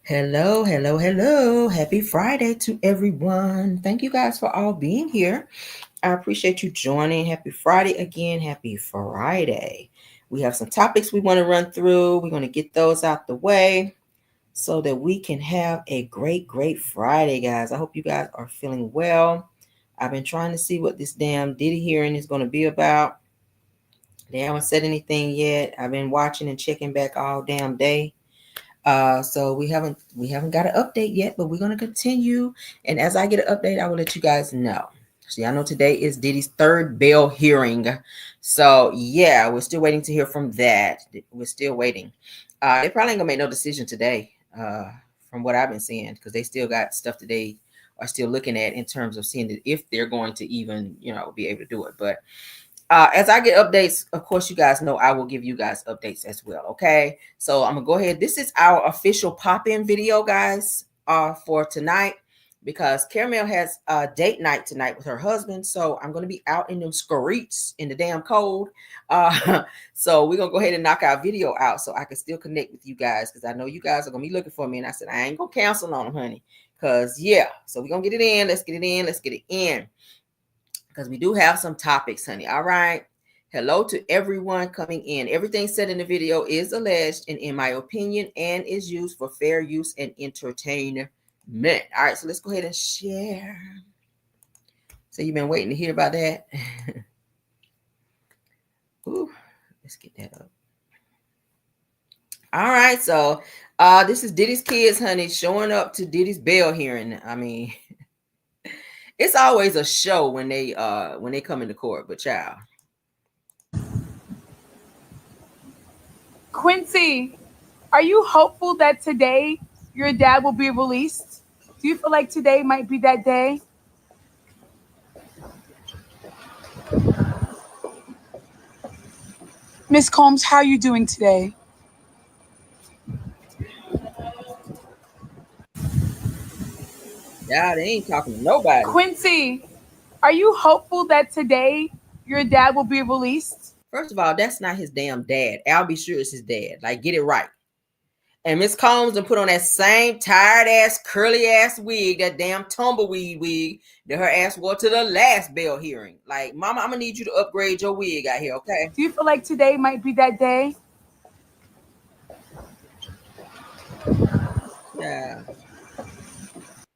Hello, hello, hello. Happy Friday to everyone. Thank you guys for all being here. I appreciate you joining. Happy Friday again. Happy Friday. We have some topics we want to run through. We're going to get those out the way so that we can have a great Friday, guys. I hope you guys are feeling well. I've been trying to see what this damn Diddy hearing is going to be about. They haven't said anything yet. I've been watching and checking back all damn day. So we haven't got an update yet, but we're gonna continue. And as I get an update, I will let you guys know. See, I know today is Diddy's third bail hearing. So yeah, we're still waiting to hear from that. We're still waiting. They probably ain't gonna make no decision today, from what I've been seeing, because they still got stuff that they are still looking at in terms of seeing if they're going to even, be able to do it. But as I get updates, of course, you guys know I will give you guys updates as well. Okay, so I'm gonna go ahead. This is our official pop-in video, guys, for tonight, because Caramel has a date night tonight with her husband. So I'm gonna be out in them streets in the damn cold. So we're gonna go ahead and knock our video out so I can still connect with you guys, because I know you guys are gonna be looking for me. And I said I ain't gonna cancel on them, honey, because yeah. So we're gonna get it in. Let's get it in. Let's get it in, because we do have some topics, honey. All right. Hello to everyone coming in. Everything said in the video is alleged and in my opinion and is used for fair use and entertainment. All right, so let's go ahead and share. So you've been waiting to hear about that? Ooh, let's get that up. All right, so this is Diddy's kids, honey, showing up to Diddy's bail hearing. I mean, it's always a show when they come into court, but child. Quincy, are you hopeful that today your dad will be released? Do you feel like today might be that day? Miss Combs, how are you doing today? Yeah, they ain't talking to nobody. Quincy, are you hopeful that today your dad will be released? First of all, that's not his damn dad. I'll be sure it's his dad. Like, get it right. And Miss Combs and put on that same tired ass, curly ass wig, that damn tumbleweed wig that her ass wore to the last bail hearing. Like, mama, I'm gonna need you to upgrade your wig out here, okay? Do you feel like today might be that day? Yeah.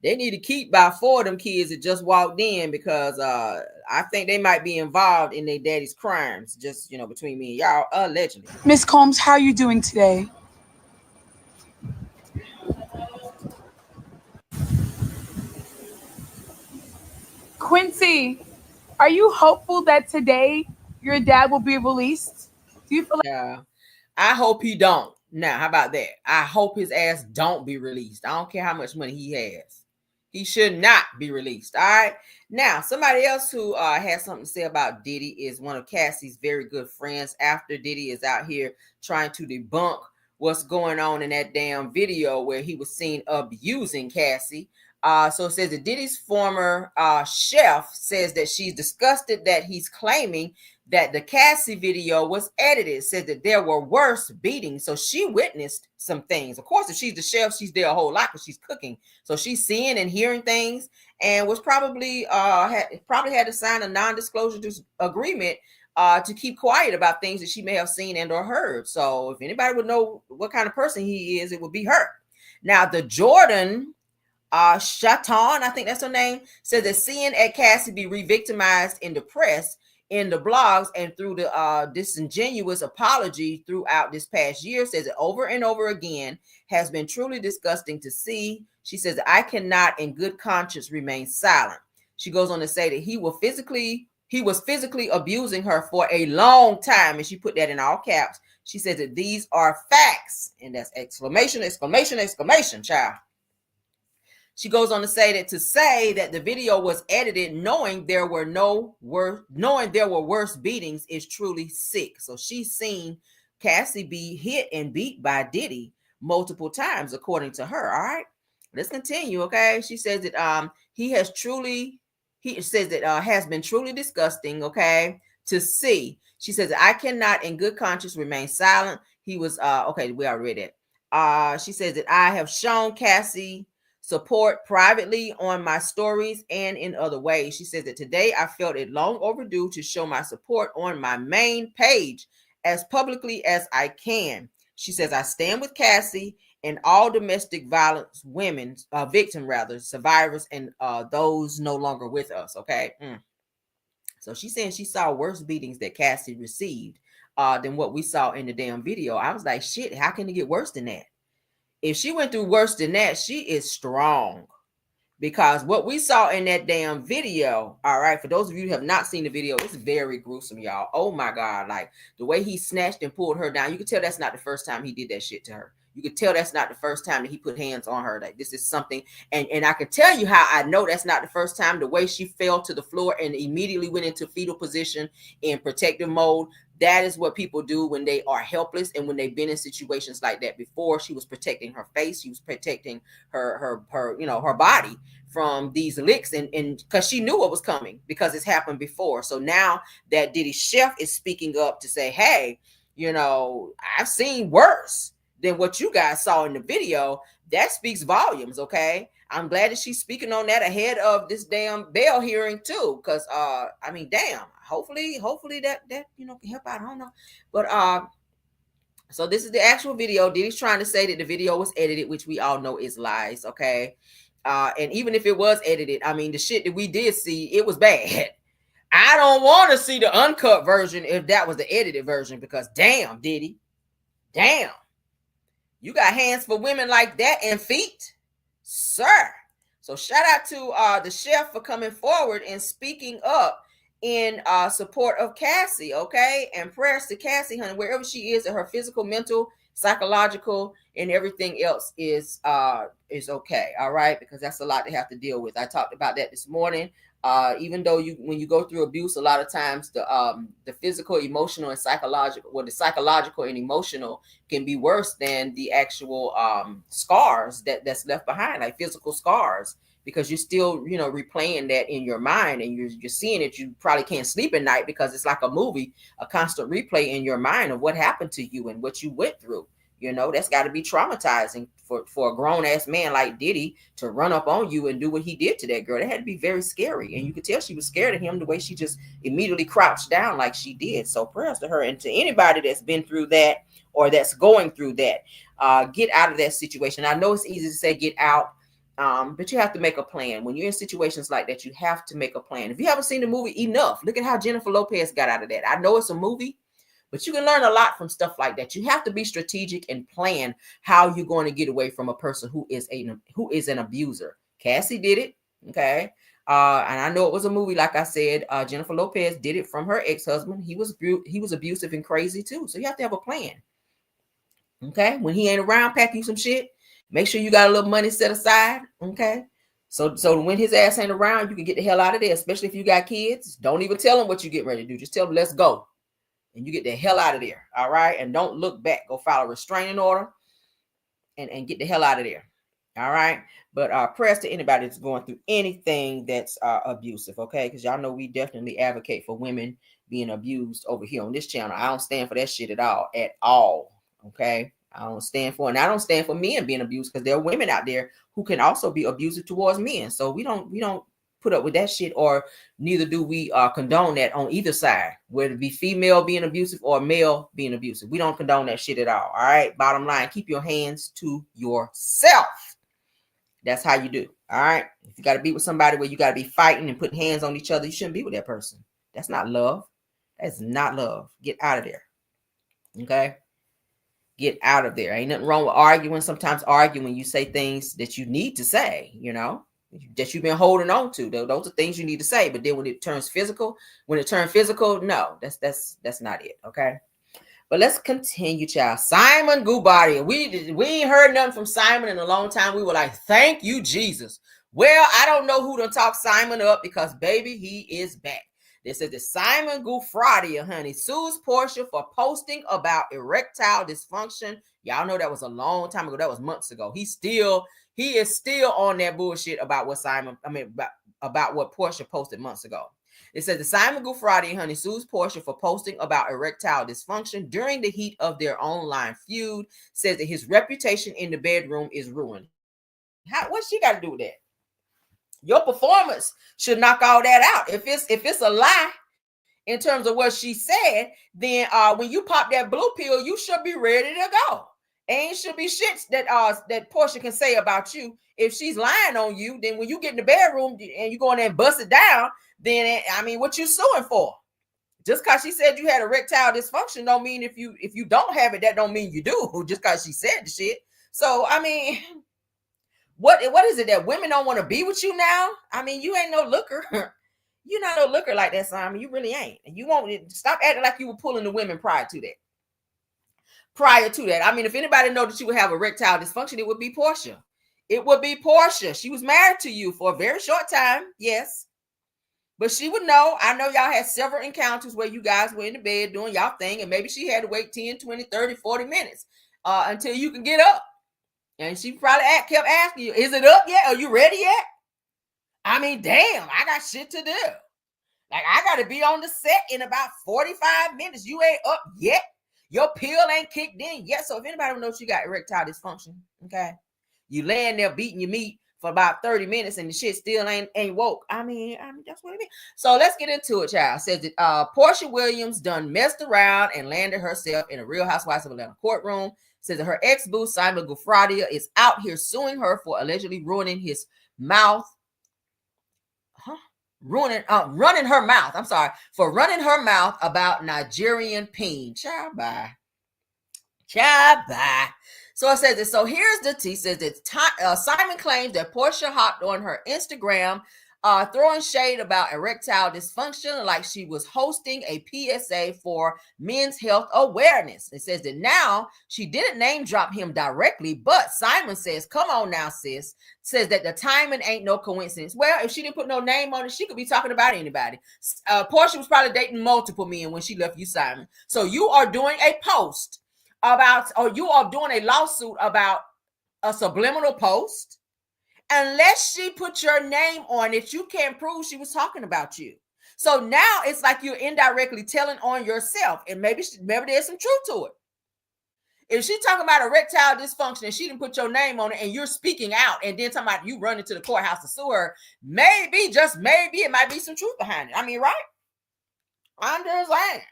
They need to keep by 4 of them kids that just walked in, because I think they might be involved in their daddy's crimes, just between me and y'all, allegedly. Miss Combs, how are you doing today? Quincy, are you hopeful that today your dad will be released? Do you feel like Yeah. I hope he don't. Now, how about that? I hope his ass don't be released. I don't care how much money he has. He should not be released. All right. Now, somebody else who has something to say about Diddy is one of Cassie's very good friends. After Diddy is out here trying to debunk what's going on in that damn video where he was seen abusing Cassie. So it says that Diddy's former chef says that she's disgusted that he's claiming that the Cassie video was edited, said that there were worse beatings. So she witnessed some things. Of course, if she's the chef, she's there a whole lot because she's cooking. So she's seeing and hearing things, and was probably had to sign a non-disclosure agreement to keep quiet about things that she may have seen and or heard. So if anybody would know what kind of person he is, it would be her. Now, the Jordan Chaton, I think that's her name, says that seeing Ed Cassie be re-victimized in the press, in the blogs, and through the disingenuous apology throughout this past year, says it over and over again, has been truly disgusting to see. She says, I cannot in good conscience remain silent. She goes on to say that he was physically abusing her for a long time, and she put that in all caps. She says that these are facts, and that's exclamation, exclamation, exclamation, child. She goes on to say that the video was edited knowing there were worse beatings is truly sick. So she's seen Cassie be hit and beat by Diddy multiple times, according to her. All right, let's continue. Okay, she says that has been truly disgusting. Okay, to see. She says, I cannot in good conscience remain silent. He was okay. We already read it. She says that I have shown Cassie support privately on my stories and in other ways. She says that today I felt it long overdue to show my support on my main page as publicly as I can. She says I stand with Cassie and all domestic violence women, victim rather, survivors, and those no longer with us. Okay. So she's saying she saw worse beatings that Cassie received than what we saw in the damn video. I was like, shit, how can it get worse than that? If she went through worse than that, she is strong. Because what we saw in that damn video, all right, for those of you who have not seen the video, it's very gruesome, y'all. Oh my God. Like the way he snatched and pulled her down, you could tell that's not the first time he did that shit to her. You could tell that's not the first time that he put hands on her. Like this is something, and I can tell you how I know that's not the first time. The way she fell to the floor and immediately went into fetal position in protective mode. That is what people do when they are helpless and when they've been in situations like that before. She was protecting her face. She was protecting her body from these licks, and because she knew what was coming because it's happened before. So now that Diddy chef is speaking up to say, hey, I've seen worse than what you guys saw in the video. That speaks volumes. Okay, I'm glad that she's speaking on that ahead of this damn bail hearing too, because I mean, damn, hopefully that can help out. I don't know, but so this is the actual video. Diddy's trying to say that the video was edited, which we all know is lies. Okay, and even if it was edited, I mean, the shit that we did see, it was bad. I don't want to see the uncut version if that was the edited version, because damn, Diddy, damn, you got hands for women like that and feet, sir. So shout out to the chef for coming forward and speaking up in support of Cassie, okay? And prayers to Cassie, honey, wherever she is, and her physical, mental, psychological, and everything else is okay, all right? Because that's a lot to have to deal with. I talked about that this morning. Even though when you go through abuse, a lot of times the physical, emotional, and psychological, well, the psychological and emotional can be worse than the actual scars that's left behind, like physical scars, because you're still replaying that in your mind, and you're seeing it. You probably can't sleep at night because it's like a movie, a constant replay in your mind of what happened to you and what you went through. That's got to be traumatizing for a grown-ass man like Diddy to run up on you and do what he did to that girl. That had to be very scary. And you could tell she was scared of him the way she just immediately crouched down like she did. So prayers to her and to anybody that's been through that or that's going through that. Get out of that situation. I know it's easy to say get out, but you have to make a plan. When you're in situations like that, you have to make a plan. If you haven't seen the movie Enough, look at how Jennifer Lopez got out of that. I know it's a movie, but you can learn a lot from stuff like that. You have to be strategic and plan how you're going to get away from a person who is an abuser. Cassie did it, okay? And I know it was a movie, like I said. Jennifer Lopez did it from her ex-husband. He was abusive and crazy too. So you have to have a plan, okay? When he ain't around, pack you some shit. Make sure you got a little money set aside, okay? So when his ass ain't around, you can get the hell out of there. Especially if you got kids. Don't even tell them what you get ready to do. Just tell them, let's go. And you get the hell out of there, all right? And don't look back. Go file a restraining order and get the hell out of there, all right? But prayers to anybody that's going through anything that's abusive, okay? Because y'all know we definitely advocate for women being abused over here on this channel. I don't stand for that shit at all, okay? I don't stand for it. And I don't stand for men being abused, because there are women out there who can also be abusive towards men. So we don't put up with that shit, or neither do we condone that on either side, whether it be female being abusive or male being abusive. We don't condone that shit at all right? Bottom line, keep your hands to yourself. That's how you do, all right? If you got to be with somebody where you got to be fighting and putting hands on each other, you shouldn't be with that person. That's not love. That's not love. Get out of there, okay? Get out of there. Ain't nothing wrong with arguing. Sometimes arguing, you say things that you need to say, that you've been holding on to. Those are things you need to say. But then when it turns physical, no, that's not it. Okay. But let's continue, child. Simon Gubati. We ain't heard nothing from Simon in a long time. We were like, thank you, Jesus. Well, I don't know who done talk Simon up, because baby, he is back. They said that Simon Gufradia, honey, sues Portia for posting about erectile dysfunction. Y'all know that was a long time ago. That was months ago. He is still on that bullshit about what about what Portia posted months ago. It says the Simon Gufrati and Honey sues Portia for posting about erectile dysfunction during the heat of their online feud. Says that his reputation in the bedroom is ruined. What's she got to do with that? Your performance should knock all that out. If it's a lie in terms of what she said, then when you pop that blue pill, you should be ready to go. Ain't should be shit that Portia can say about you. If she's lying on you, then when you get in the bedroom and you go in there and bust it down, then I mean, what you suing for? Just because she said you had erectile dysfunction don't mean if you don't have it, that don't mean you do. Just because she said the shit. So I mean, what is it that women don't want to be with you now? I mean, you ain't no looker. You're not no looker like that, Simon. You really ain't. And you won't stop acting like you were pulling the women prior to that. I mean, if anybody know that you would have erectile dysfunction, it would be Portia. It would be Portia. She was married to you for a very short time, yes. But she would know. I know y'all had several encounters where you guys were in the bed doing y'all thing, and maybe she had to wait 10, 20, 30, 40 minutes until you can get up. And she probably kept asking you, is it up yet? Are you ready yet? I mean, damn, I got shit to do. Like, I got to be on the set in about 45 minutes. You ain't up yet. Your pill ain't kicked in yet. So if anybody knows you got erectile dysfunction, okay, you laying there beating your meat for about 30 minutes and the shit still ain't woke. I mean, that's what it means. So let's get into it, child. Says that Portia Williams done messed around and landed herself in a Real Housewives of Atlanta courtroom. Says that her ex-boo, Simon Gufrati, is out here suing her for allegedly ruining his mouth. Running her mouth. I'm sorry, for running her mouth about Nigerian peen. Child bye. So it says that. So here's the tea. Says that Simon claims that Portia hopped on her Instagram, throwing shade about erectile dysfunction, like she was hosting a PSA for men's health awareness. It says that now she didn't name drop him directly, but Simon says, "Come on now, sis." Says that the timing ain't no coincidence. Well, if she didn't put no name on it, she could be talking about anybody. Portia was probably dating multiple men when she left you, Simon. So you are doing a post about, or you are doing a lawsuit about a subliminal post. Unless she put your name on it, you can't prove she was talking about you. So now it's like you're indirectly telling on yourself, and maybe there's some truth to it. If she's talking about erectile dysfunction and she didn't put your name on it and you're speaking out and then talking about you running to the courthouse to sue her, maybe, just maybe, it might be some truth behind it. I mean, right? I'm just saying.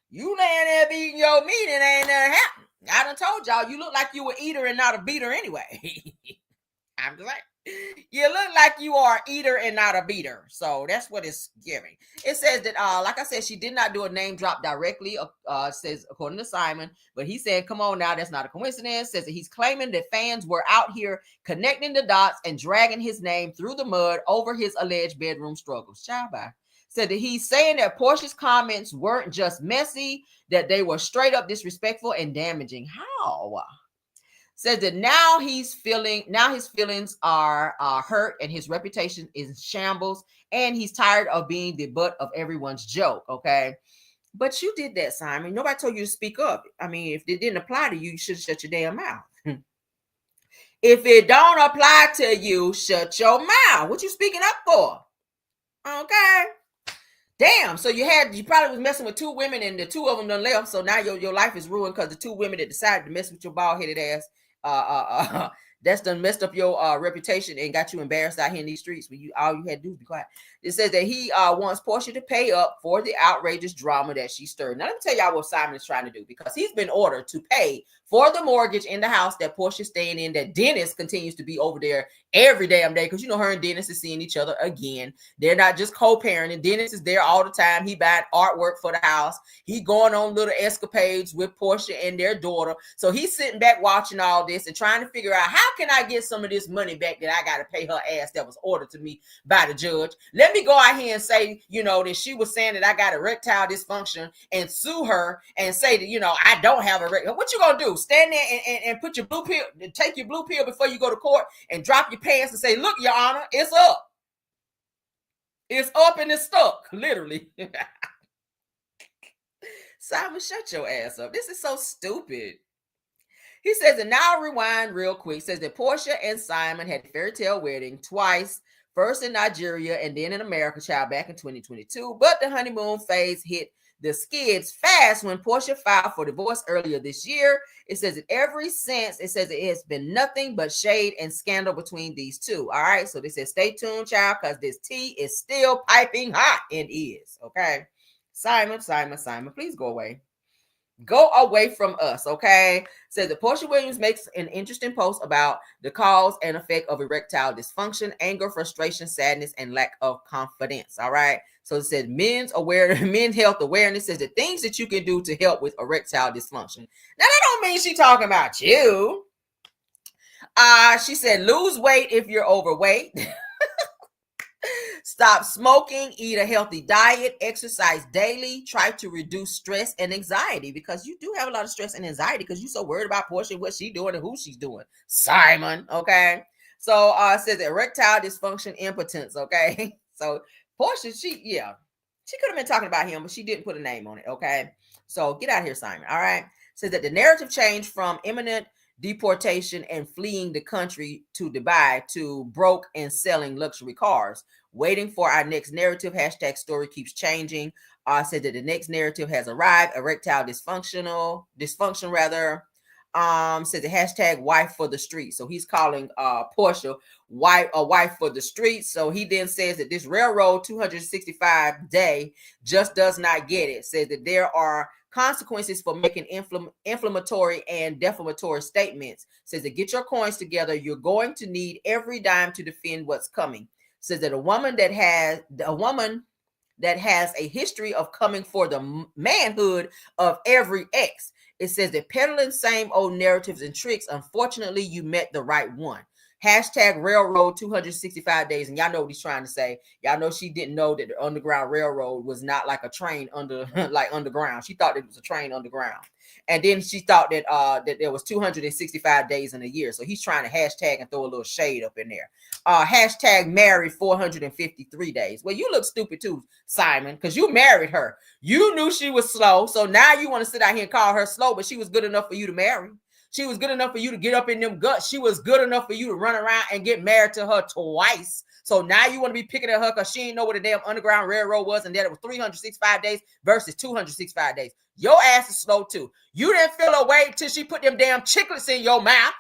You laying there beating your meat and ain't nothing happened. I done told y'all you look like you were eater and not a beater anyway. I'm just like, you look like you are an eater and not a beater. So that's what it's giving. It says that, like I said, she did not do a name drop directly, says according to Simon, but he said, come on now, that's not a coincidence. Says that he's claiming that fans were out here connecting the dots and dragging his name through the mud over his alleged bedroom struggles. Child bye. Said that he's saying that Portia's comments weren't just messy, that they were straight up disrespectful and damaging. How? Says that now his feelings are hurt and his reputation is in shambles and he's tired of being the butt of everyone's joke. Okay. But you did that, Simon. Nobody told you to speak up. I mean, if it didn't apply to you, you should shut your damn mouth. If it don't apply to you, shut your mouth. What you speaking up for? Okay. Damn. So you probably was messing with two women and the two of them done left. So now your life is ruined because the two women that decided to mess with your bald-headed ass that's done messed up your reputation and got you embarrassed out here in these streets where all you had to do was be quiet. It says that he wants Portia to pay up for the outrageous drama that she stirred. Now let me tell y'all what Simon is trying to do, because he's been ordered to pay for the mortgage in the house that Portia's staying in, that Dennis continues to be over there every damn day, because you know her and Dennis is seeing each other again. They're not just co-parenting. Dennis is there all the time. He buying artwork for the house. He going on little escapades with Portia and their daughter. So he's sitting back watching all this and trying to figure out, how can I get some of this money back that I got to pay her ass that was ordered to me by the judge? Let me go out here and say, that she was saying that I got erectile dysfunction and sue her and say that, I don't have erectile. What you gonna do? Stand there and put your blue pill, take your blue pill before you go to court and drop your pants and say, look, Your Honor, it's up. It's up and it's stuck, literally. Simon, shut your ass up. This is so stupid. He says, and now rewind real quick. Says that Portia and Simon had a fairy tale wedding twice First in Nigeria and then in America, child, back in 2022. But the honeymoon phase hit the skids fast when Portia filed for divorce earlier this year. It says that ever since, it says it has been nothing but shade and scandal between these two. All right, so they said stay tuned, child, because this tea is still piping hot and is. Okay, Simon, please go away. Go away from us, okay? Says that Portia Williams makes an interesting post about the cause and effect of erectile dysfunction, anger, frustration, sadness, and lack of confidence. All right. So it says men's health awareness says the things that you can do to help with erectile dysfunction. Now that don't mean she talking about you. She said lose weight if you're overweight. Stop smoking, eat a healthy diet, exercise daily, try to reduce stress and anxiety, because you do have a lot of stress and anxiety because you're so worried about Portia, what she's doing and who she's doing. Simon, okay? So it says erectile dysfunction, impotence, okay? So Portia, she could have been talking about him, but she didn't put a name on it, okay? So get out of here, Simon, all right? Says that the narrative changed from imminent deportation and fleeing the country to Dubai to broke and selling luxury cars. Waiting for our next narrative. Hashtag story keeps changing. Said that the next narrative has arrived. Erectile dysfunction rather. Said the hashtag wife for the street. So he's calling Portia a wife for the street. So he then says that this railroad 265 day just does not get it. Says that there are consequences for making inflammatory and defamatory statements. Says that get your coins together. You're going to need every dime to defend what's coming. Says that a woman that has a history of coming for the manhood of every ex. It says that peddling same old narratives and tricks. Unfortunately, you met the right one. Hashtag railroad 265 days. And y'all know what he's trying to say. Y'all know she didn't know that the Underground Railroad was not like a train underground. She thought it was a train underground. And then she thought that that there was 265 days in a year. So he's trying to hashtag and throw a little shade up in there. Hashtag married 453 days. Well, you look stupid too, Simon, because you married her. You knew she was slow. So now you want to sit out here and call her slow, but she was good enough for you to marry. She was good enough for you to get up in them guts. She was good enough for you to run around and get married to her twice. So now you want to be picking at her because she didn't know what a damn Underground Railroad was and that it was 365 days versus 265 days. Your ass is slow too. You didn't feel her way till she put them damn chiclets in your mouth.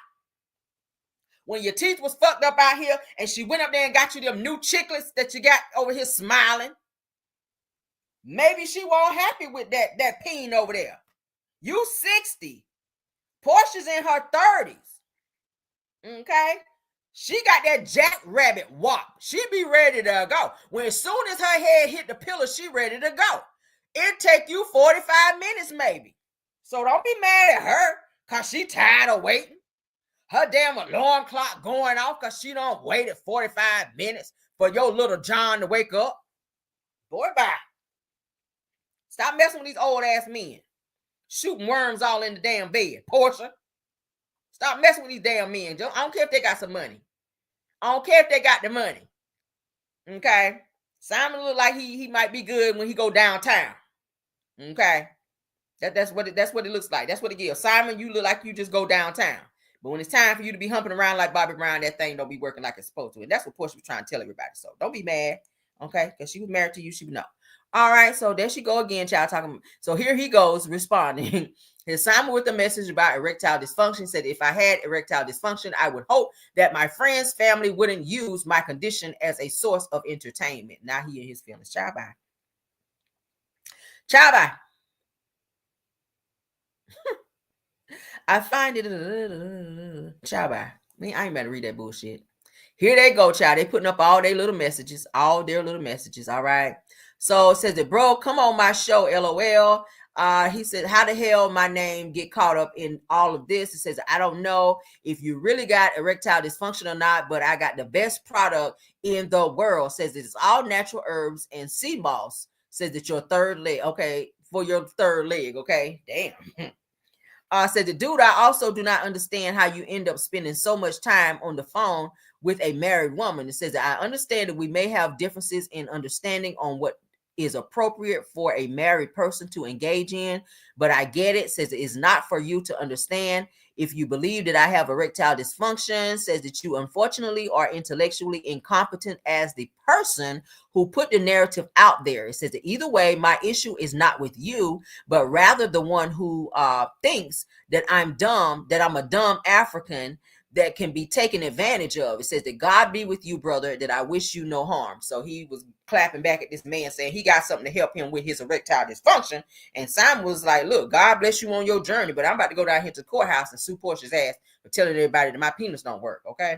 When your teeth was fucked up out here and she went up there and got you them new chiclets that you got over here smiling. Maybe she wasn't happy with that peen over there. You 60. Portia's in her 30s. Okay? She got that jackrabbit wop. She be ready to go. When as soon as her head hit the pillow, she ready to go. It take you 45 minutes maybe. So don't be mad at her because she tired of waiting. Her damn alarm clock going off because she don't waited 45 minutes for your little John to wake up. Boy, bye. Stop messing with these old ass men. Shooting worms all in the damn bed. Portia. Stop messing with these damn men. I don't care if they got some money. I don't care if they got the money. Okay? Simon look like he might be good when he go downtown. Okay? That's what it looks like. That's what it gives. Simon, you look like you just go downtown. But when it's time for you to be humping around like Bobby Brown, that thing don't be working like it's supposed to. And that's what Portia was trying to tell everybody. So don't be mad. Okay? Because she was married to you, she would know. All right, so there she go again, child talking. So here he goes responding. His Simon with a message about erectile dysfunction said, if I had erectile dysfunction, I would hope that my friends' family wouldn't use my condition as a source of entertainment. Now he and his feelings. Ciao, bye. Ciao, bye. I find it. Ciao, bye. I mean, I ain't better read that bullshit. Here they go, child. They putting up all their little messages. All right. So it says that, bro, come on my show, LOL. He said, how the hell my name get caught up in all of this? It says, I don't know if you really got erectile dysfunction or not, but I got the best product in the world. Says it's all natural herbs and sea moss. Says that your third leg, okay, for your third leg, okay? Damn. Said the dude, I also do not understand how you end up spending so much time on the phone with a married woman. It says that I understand that we may have differences in understanding on what is appropriate for a married person to engage in, but I get it. Says it's not for you to understand. If you believe that I have erectile dysfunction, says that you unfortunately are intellectually incompetent as the person who put the narrative out there. It says that either way, my issue is not with you, but rather the one who thinks that I'm dumb, that I'm a dumb African that can be taken advantage of. It says that God be with you, brother, that I wish you no harm. So he was clapping back at this man saying he got something to help him with his erectile dysfunction. And Simon was like, look, God bless you on your journey, but I'm about to go down here to the courthouse and sue Portia's ass for telling everybody that my penis don't work, okay?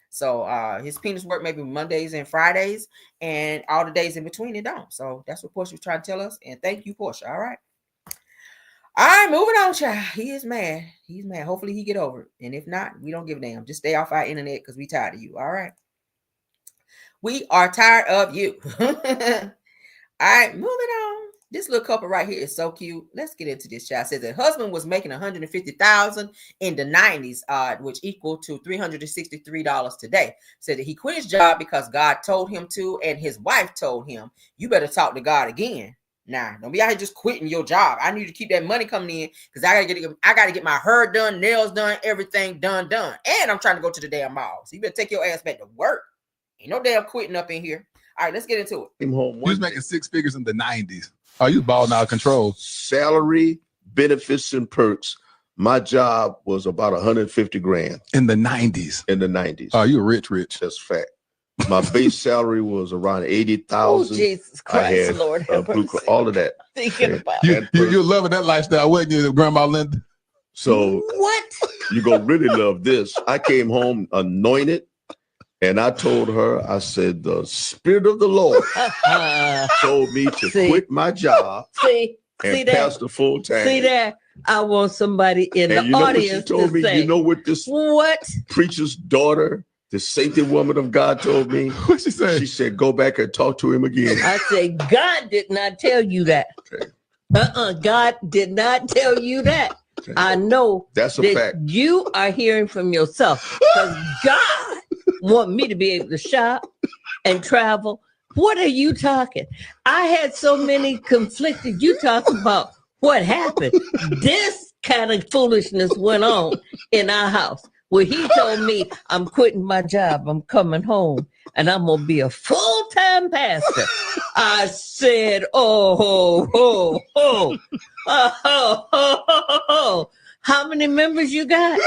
So his penis work maybe Mondays and Fridays, and all the days in between it don't. So that's what Portia was trying to tell us. And thank you, Portia. All right. All right, moving on, child. He is mad. He's mad. Hopefully he get over it. And if not, we don't give a damn. Just stay off our internet because we tired of you. All right. We are tired of you. All right, moving on. This little couple right here is so cute. Let's get into this, child. It says the husband was making $150,000 in the 90s, which equal to $363 today. Said that he quit his job because God told him to, and his wife told him, you better talk to God again. Nah, don't be out here just quitting your job. I need to keep that money coming in because I gotta get my hair done, nails done, everything done. And I'm trying to go to the damn mall. So you better take your ass back to work. Ain't no damn quitting up in here. All right, let's get into it. Came home He was making six figures in the 90s. Oh, you was balling out of control. salary, benefits, and perks. My job was about 150 grand In the 90s. in the 90s. Oh, you were rich. That's fact. My base salary was around Oh, 80,000. Jesus I Christ, had Lord have mercy. all of that. Thinking Okay. about You loving that lifestyle, wasn't you, Grandma Linda? So what? you're going to really love this. I came home anointed, and I told her, I said, the Spirit of the Lord told me to See? quit my job see and that? pastor full time. See there? I want somebody in And the you know what she audience told to me? say, You know what this what? preacher's daughter, the sainted woman of God, told me? What she say? She said, go back and talk to him again. I said, God did not tell you that. Okay. God did not tell you that. Okay. I know That's a that fact. you are hearing from yourself because God want me to be able to shop and travel. What are you talking? I had so many conflicted. You talk about what happened. This kind of foolishness went on in our house where he told me, I'm quitting my job. I'm coming home and I'm going to be a full-time pastor. I said, oh. How many members you got?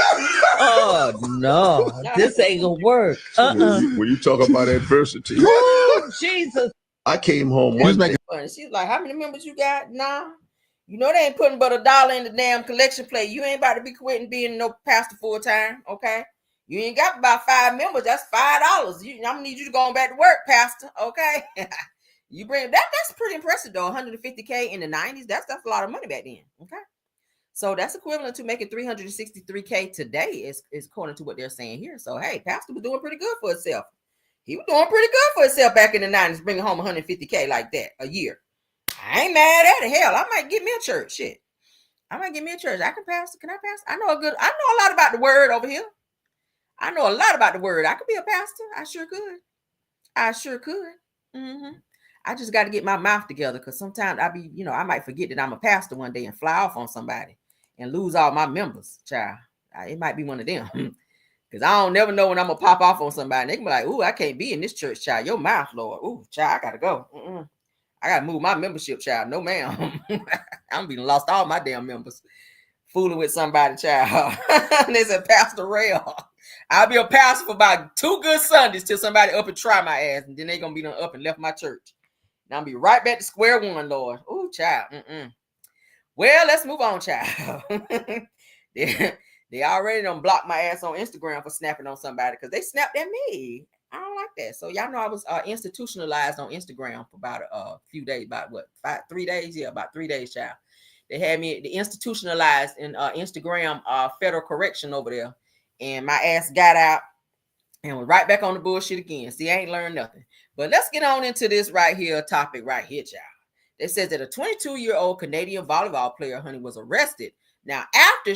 Oh, no, this ain't going to work. When you talk about adversity, Oh, Jesus. I came home He was one day. making She's like, how many members you got? Nah. You know they ain't putting but $1 in the damn collection plate. You ain't about to be quitting being no pastor full time, okay? You ain't got about 5 members. That's $5. I'm gonna need you to go on back to work, pastor. Okay. You bring that's pretty impressive though. 150K in the 90s. That's a lot of money back then. Okay. So that's equivalent to making 363K today, is according to what they're saying here. So hey, pastor was doing pretty good for himself. He was doing pretty good for himself back in the 90s, bringing home 150K like that a year. I ain't mad at it. Hell, I might get me a church. Shit. I might get me a church. I can pastor. Can I pastor? I know a lot about the word over here. I know a lot about the word. I could be a pastor. I sure could. I just got to get my mouth together because sometimes I might forget that I'm a pastor one day and fly off on somebody and lose all my members, child. It might be one of them. Because I don't never know when I'm going to pop off on somebody. They can be like, ooh, I can't be in this church, child. Your mouth, Lord. Ooh, child, I got to go. I got to move my membership, child. No, ma'am. I'm being lost all my damn members. Fooling with somebody, child. And they said, Pastor Rail. I'll be a pastor for about 2 good Sundays till somebody up and try my ass. And then they going to be done up and left my church. And I'll be right back to square one, Lord. Ooh, child. Well, let's move on, child. They already done blocked my ass on Instagram for snapping on somebody because they snapped at me. I don't like that. So y'all know I was institutionalized on Instagram for about a few days, about 3 days? Yeah, about 3 days, child. They had me institutionalized in Instagram federal correction over there. And my ass got out and was right back on the bullshit again. See, I ain't learned nothing. But let's get on into this right here topic right here, child. It says that a 22-year-old Canadian volleyball player, honey, was arrested. Now, after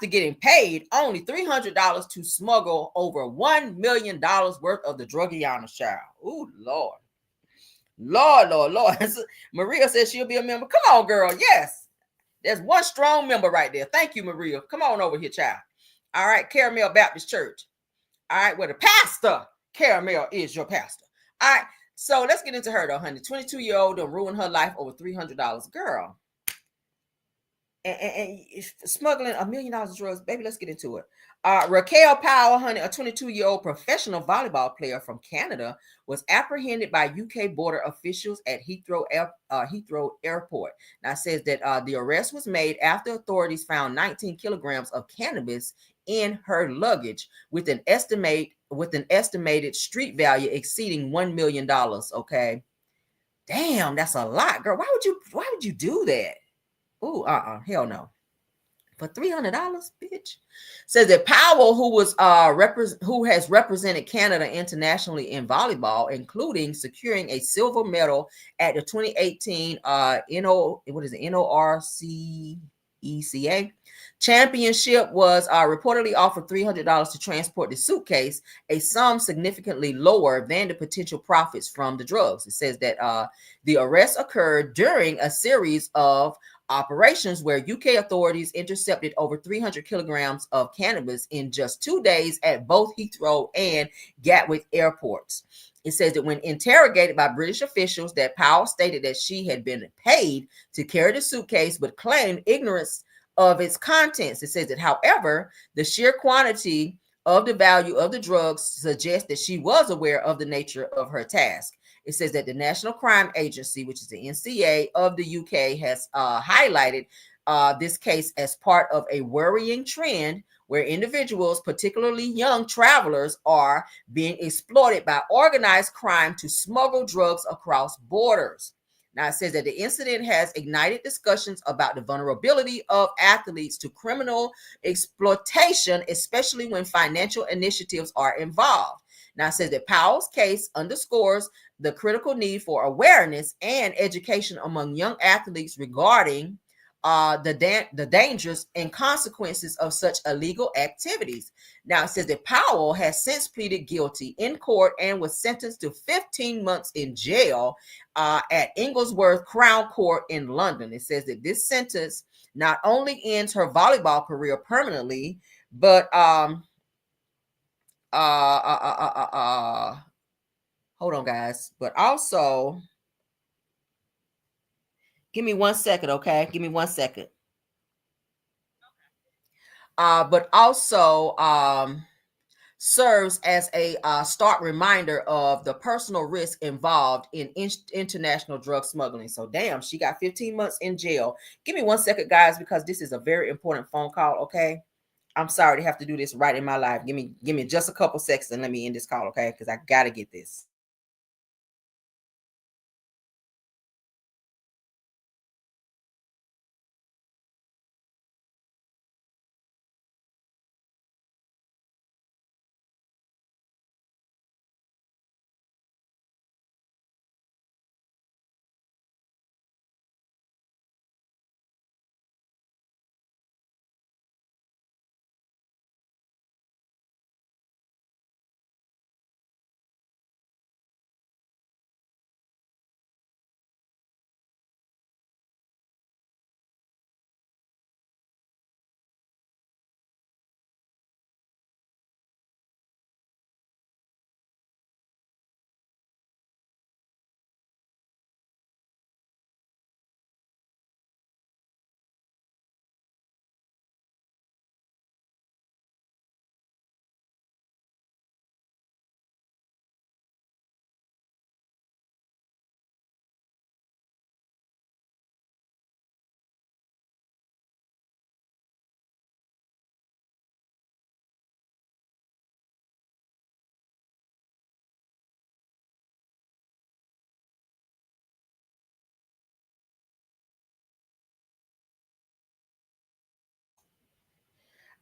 getting paid only $300 to smuggle over $1 million worth of the Drugiana, child. Ooh, Lord. Lord. Maria says she'll be a member. Come on, girl. Yes. There's one strong member right there. Thank you, Maria. Come on over here, child. All right, Caramel Baptist Church. All right, well, the pastor, Caramel, is your pastor. All right, so let's get into her though, honey. 22-year-old done ruined her life over $300. Girl. And smuggling $1 million of drugs. Baby, let's get into it. Raquel Powell, honey, a 22-year-old professional volleyball player from Canada, was apprehended by UK border officials at Heathrow Airport. Now, it says that the arrest was made after authorities found 19 kilograms of cannabis in her luggage, with an estimated street value exceeding $1 million. Okay, damn, that's a lot, girl. Why would you do that? Ooh, hell no. For $300, bitch. Says that Powell, who has represented Canada internationally in volleyball, including securing a silver medal at the 2018 NORCECA championship, was reportedly offered $300 to transport the suitcase, a sum significantly lower than the potential profits from the drugs. It says that the arrest occurred during a series of operations where UK authorities intercepted over 300 kilograms of cannabis in just 2 days at both Heathrow and Gatwick airports. It says that when interrogated by British officials, that Powell stated that she had been paid to carry the suitcase, but claimed ignorance of its contents. It says that, however, the sheer quantity of the value of the drugs suggests that she was aware of the nature of her task. It says that the National Crime Agency, which is the NCA of the UK, has highlighted this case as part of a worrying trend where individuals, particularly young travelers, are being exploited by organized crime to smuggle drugs across borders. Now, it says that the incident has ignited discussions about the vulnerability of athletes to criminal exploitation, especially when financial initiatives are involved. Now, it says that Powell's case underscores the critical need for awareness and education among young athletes regarding the dangers and consequences of such illegal activities. Now, it says that Powell has since pleaded guilty in court and was sentenced to 15 months in jail at Inglesworth Crown Court in London. It says that this sentence not only ends her volleyball career permanently, but hold on, guys, but also, give me 1 second, okay? Give me 1 second. But also serves as a stark reminder of the personal risk involved in international drug smuggling. So, damn, she got 15 months in jail. Give me 1 second, guys, because this is a very important phone call, okay? I'm sorry to have to do this right in my life. Give me just a couple seconds and let me end this call, okay? Because I got to get this.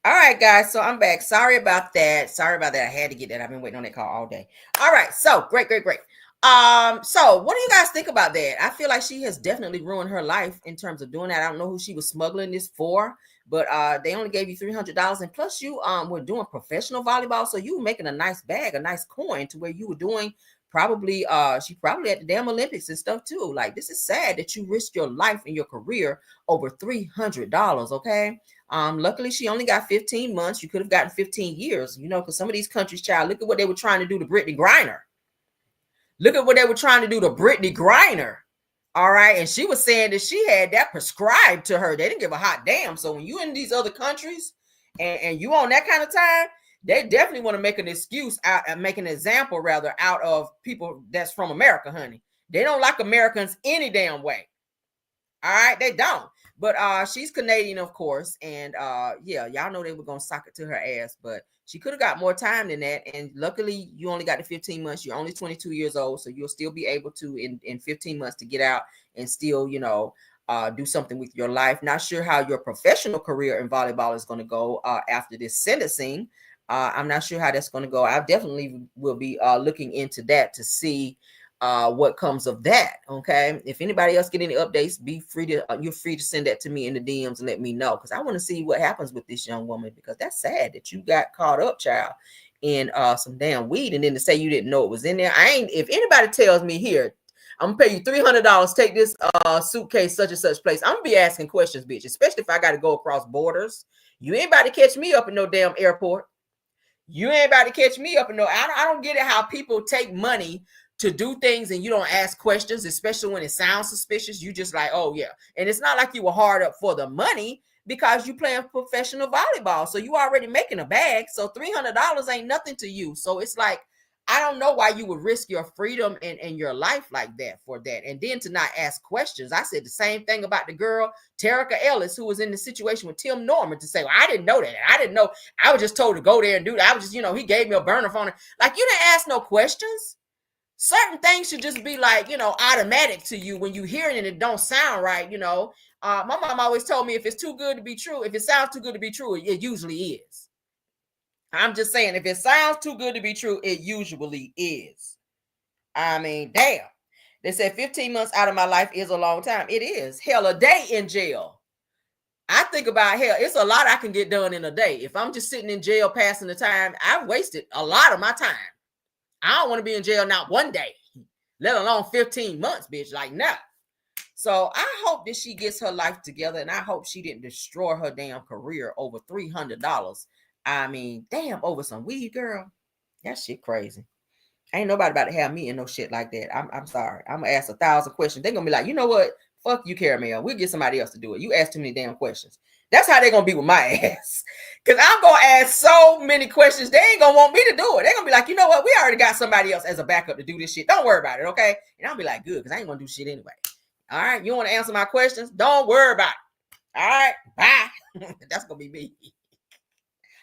All right, guys. So I'm back. Sorry about that. I had to get that. I've been waiting on that call all day. All right. So great. So what do you guys think about that? I feel like she has definitely ruined her life in terms of doing that. I don't know who she was smuggling this for, but they only gave you $300, and plus you were doing professional volleyball, so you were making a nice bag, a nice coin, to where you were doing Probably she probably at the damn Olympics and stuff too. Like, this is sad that you risked your life and your career over $300. Okay. Luckily she only got 15 months. You could have gotten 15 years, you know, because some of these countries, child, look at what they were trying to do to Brittany Griner. Look at what they were trying to do to Brittany Griner. All right. And she was saying that she had that prescribed to her. They didn't give a hot damn. So when you in these other countries and you on that kind of time, they definitely want to make an excuse out and make an example rather out of people that's from America, honey. They don't like Americans any damn way. All right, they don't. But she's Canadian, of course, and yeah, y'all know they were gonna sock it to her ass, but she could have got more time than that. And luckily, you only got the 15 months. You're only 22 years old, so you'll still be able to in 15 months to get out and still, you know, do something with your life. Not sure how your professional career in volleyball is going to go after this sentencing. I'm not sure how that's going to go. I definitely will be looking into that to see what comes of that. Okay, if anybody else get any updates, be free to you're free to send that to me in the DMs and let me know, because I want to see what happens with this young woman, because that's sad that you got caught up, child, in some damn weed, and then to say you didn't know it was in there. I ain't, if anybody tells me, here, I'm gonna pay you $300, take this suitcase such and such place, I'm gonna be asking questions, bitch, especially if I got to go across borders. You ain't about to catch me up in no damn airport. You ain't about to catch me up in no, I don't get it how people take money to do things and you don't ask questions, especially when it sounds suspicious. You just like, oh yeah. And it's not like you were hard up for the money, because you playing professional volleyball. So you already making a bag. So $300 ain't nothing to you. So it's like, I don't know why you would risk your freedom and your life like that for that. And then to not ask questions. I said the same thing about the girl, Terica Ellis, who was in the situation with Tim Norman, to say, well, I didn't know that. I didn't know. I was just told to go there and do that. I was just, you know, he gave me a burner phone. Like, you didn't ask no questions. Certain things should just be like, you know, automatic to you when you hear it and it don't sound right, you know. My mom always told me, if it's too good to be true, if it sounds too good to be true, it usually is. I'm just saying, if it sounds too good to be true, it usually is. I mean, damn. They said 15 months out of my life is a long time. It is. Hell, a day in jail. I think about, hell, it's a lot I can get done in a day. If I'm just sitting in jail passing the time, I've wasted a lot of my time. I don't want to be in jail not one day, let alone 15 months, bitch. Like, nah. So I hope that she gets her life together, and I hope she didn't destroy her damn career over $300. I mean, damn, over some weed, girl. That shit crazy. Ain't nobody about to have me in no shit like that. I'm sorry. I'm gonna ask 1,000 questions. They're gonna be like, you know what? Fuck you, Caramel. We'll get somebody else to do it. You ask too many damn questions. That's how they're gonna be with my ass. Because I'm gonna ask so many questions. They ain't gonna want me to do it. They're gonna be like, you know what? We already got somebody else as a backup to do this shit. Don't worry about it, okay? And I'll be like, good, because I ain't gonna do shit anyway. All right, you want to answer my questions? Don't worry about it. All right, bye. That's gonna be me.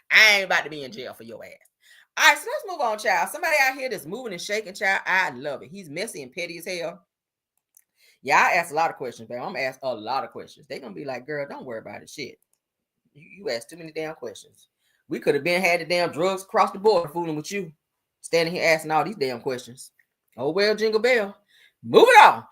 I ain't about to be in jail for your ass. All right, so let's move on, child. Somebody out here that's moving and shaking, child. I love it. He's messy and petty as hell. Yeah, I asked a lot of questions, babe. I'm gonna ask a lot of questions. They're gonna be like, girl, don't worry about it. Shit. You asked too many damn questions. We could have been had the damn drugs across the border fooling with you. Standing here asking all these damn questions. Oh well, jingle bell. Moving on.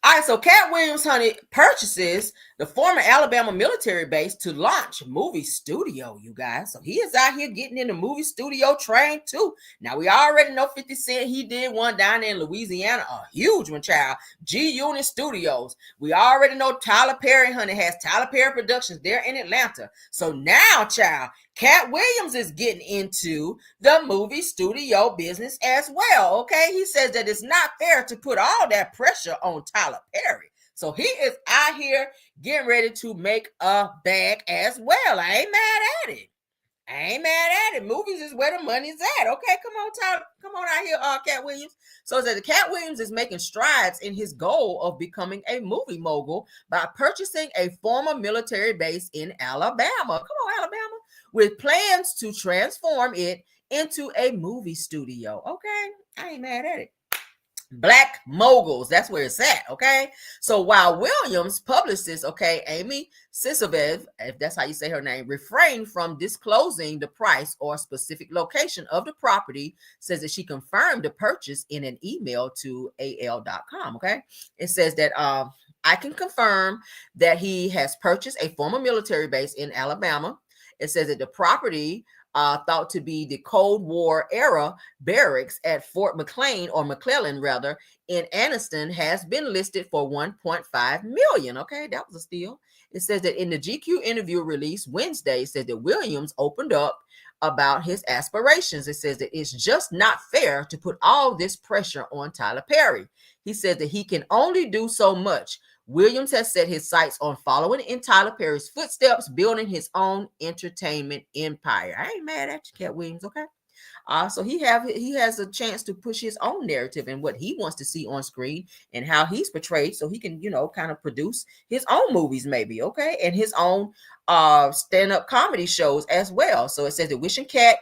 All right, so Katt Williams, honey, purchases the former Alabama military base to launch movie studio, you guys. So he is out here getting in the movie studio train too. Now, we already know 50 Cent, he did one down there in Louisiana, a huge one, child. G-Unit Studios. We already know Tyler Perry, honey, has Tyler Perry Productions there in Atlanta. So now, child, Katt Williams is getting into the movie studio business as well, okay? He says that it's not fair to put all that pressure on Tyler Perry. So he is out here getting ready to make a bag as well. I ain't mad at it. I ain't mad at it. Movies is where the money's at. Okay, come on, Tyler. Come on out here, Katt Williams. So that Katt Williams is making strides in his goal of becoming a movie mogul by purchasing a former military base in Alabama. Come on, Alabama. With plans to transform it into a movie studio. Okay, I ain't mad at it. Black moguls, that's where it's at, okay? So while Williams' publicist, okay, Amy Sisovev, if that's how you say her name, refrained from disclosing the price or specific location of the property, says that she confirmed the purchase in an email to AL.com, okay? It says that I can confirm that he has purchased a former military base in Alabama. It says that the property thought to be the Cold War era barracks at Fort McLean, or McClellan rather, in Anniston, has been listed for 1.5 million. Okay, that was a steal. It says that in the GQ interview released Wednesday, it said that Williams opened up about his aspirations. It says that it's just not fair to put all this pressure on Tyler Perry. He says that he can only do so much. Williams has set his sights on following in Tyler Perry's footsteps, building his own entertainment empire. I ain't mad at you, Katt Williams, okay? So he has a chance to push his own narrative and what he wants to see on screen and how he's portrayed, so he can, kind of produce his own movies, maybe, okay, and his own stand-up comedy shows as well. So it says that wishing Katt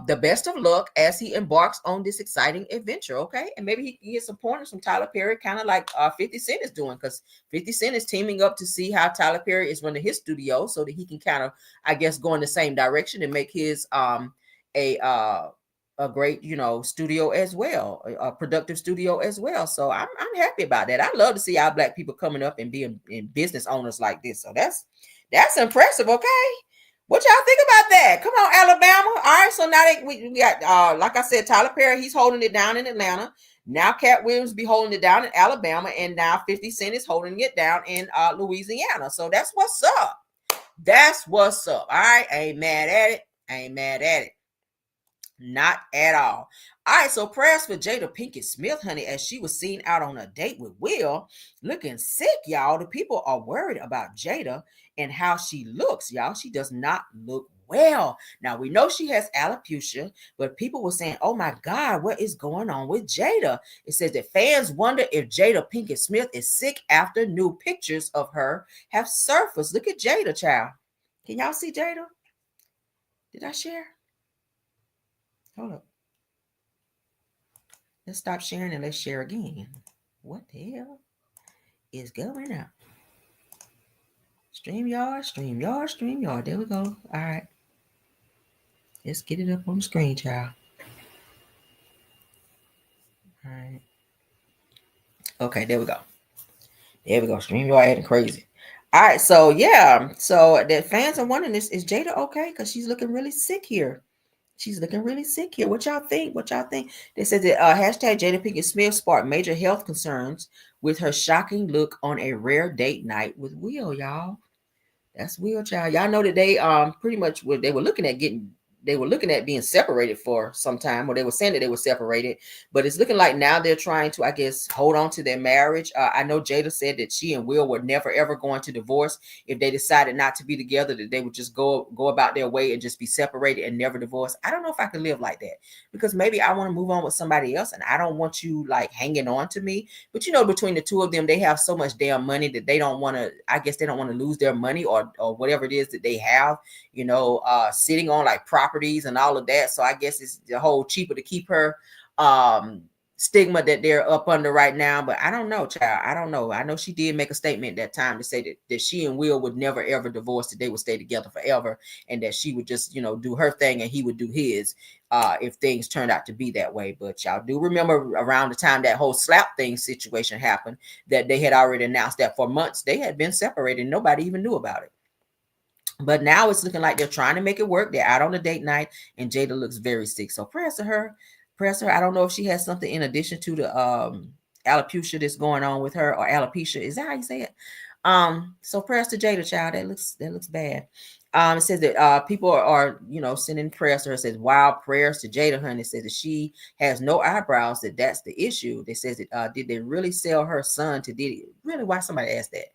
the best of luck as he embarks on this exciting adventure, okay? And maybe he can get some pointers from Tyler Perry, kind of like 50 Cent is doing, because 50 Cent is teaming up to see how Tyler Perry is running his studio so that he can kind of, I guess, go in the same direction and make his a great, studio as well, a productive studio as well. So I'm happy about that. I love to see our Black people coming up and being in business owners like this. So that's impressive, okay? What y'all think about that? Come on, Alabama. All right, so now we got, like I said, Tyler Perry, he's holding it down in Atlanta. Now Katt Williams be holding it down in Alabama, and now 50 Cent is holding it down in Louisiana. So that's what's up. That's what's up. All right, I ain't mad at it. I ain't mad at it. Not at all. All right, so prayers for Jada Pinkett Smith, honey, as she was seen out on a date with Will, looking sick, y'all. The people are worried about Jada and how she looks, y'all. She does not look well. Now, we know she has alopecia, but people were saying, oh my God, what is going on with Jada? It says that fans wonder if Jada Pinkett Smith is sick after new pictures of her have surfaced. Look at Jada, child. Can y'all see Jada? Did I share? Hold up. Let's stop sharing and let's share again. What the hell is going on? StreamYard. There we go. All right. Let's get it up on the screen, child. All right. Okay, there we go. StreamYard acting crazy. All right, so yeah. So the fans are wondering, is Jada okay? Because she's looking really sick here. What y'all think? They said that hashtag Jada Pinkett Smith sparked major health concerns with her shocking look on a rare date night with Will, y'all. That's Will, child. Y'all know that they pretty much they were looking at being separated for some time, or they were saying that they were separated, but it's looking like now they're trying to, I guess, hold on to their marriage. I know Jada said that she and Will were never ever going to divorce. If they decided not to be together, that they would just go about their way and just be separated and never divorce. I don't know if I could live like that, because maybe I want to move on with somebody else, and I don't want you like hanging on to me. But between the two of them, they have so much damn money that they don't want to, I guess they don't want to lose their money or whatever it is that they have, sitting on like properties and all of that. So I guess it's the whole cheaper to keep her stigma that they're up under right now. But I don't know, child. I don't know. I know she did make a statement that time to say that she and Will would never ever divorce, that they would stay together forever, and that she would just do her thing and he would do his if things turned out to be that way. But y'all do remember around the time that whole slap thing situation happened, that they had already announced that for months they had been separated and nobody even knew about it. But now it's looking like they're trying to make it work. They're out on a date night, and Jada looks very sick. So prayers to her. I don't know if she has something in addition to the alopecia that's going on with her, or alopecia. Is that how you say it? So prayers to Jada, child. That looks bad. It says that people are sending prayers to her. It says, wow, prayers to Jada, honey. It says that she has no eyebrows, that's the issue. It says that did they really sell her son to Diddy? Really? Why somebody asked that?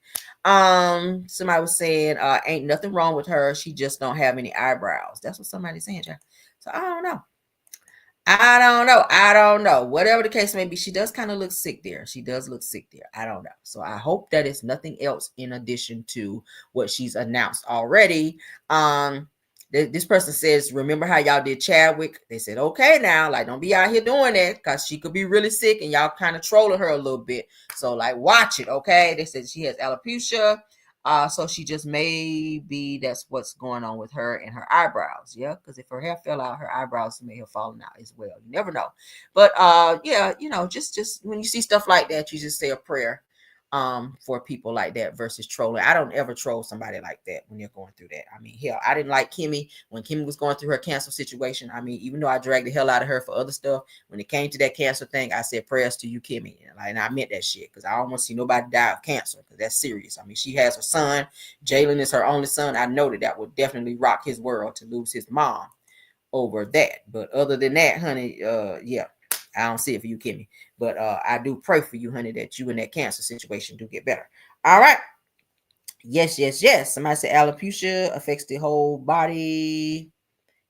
Somebody was saying ain't nothing wrong with her, she just don't have any eyebrows. That's what somebody's saying, child. So I don't know. Whatever the case may be, she does kind of look sick there. I don't know. So I hope that it's nothing else in addition to what she's announced already. This person says, remember how y'all did Chadwick? They said, okay, now, like, don't be out here doing that, because she could be really sick and y'all kind of trolling her a little bit. So, like, watch it, okay? They said she has alopecia. So she just maybe that's what's going on with her and her eyebrows. Yeah, because if her hair fell out, her eyebrows may have fallen out as well. You never know. But yeah, just when you see stuff like that, you just say a prayer for people like that versus trolling. I don't ever troll somebody like that when they're going through that. I mean, hell, I didn't like Kimmy when Kimmy was going through her cancer situation. I mean, even though I dragged the hell out of her for other stuff, when it came to that cancer thing, I said prayers to you, Kimmy. And I meant that shit because I don't want to see nobody die of cancer because that's serious. I mean, she has her son. Jalen is her only son. I know that would definitely rock his world to lose his mom over that. But other than that, honey, yeah, I don't see it for you, Kimmy. But I do pray for you, honey, that you in that cancer situation do get better. All right. Yes. Somebody said alopecia affects the whole body.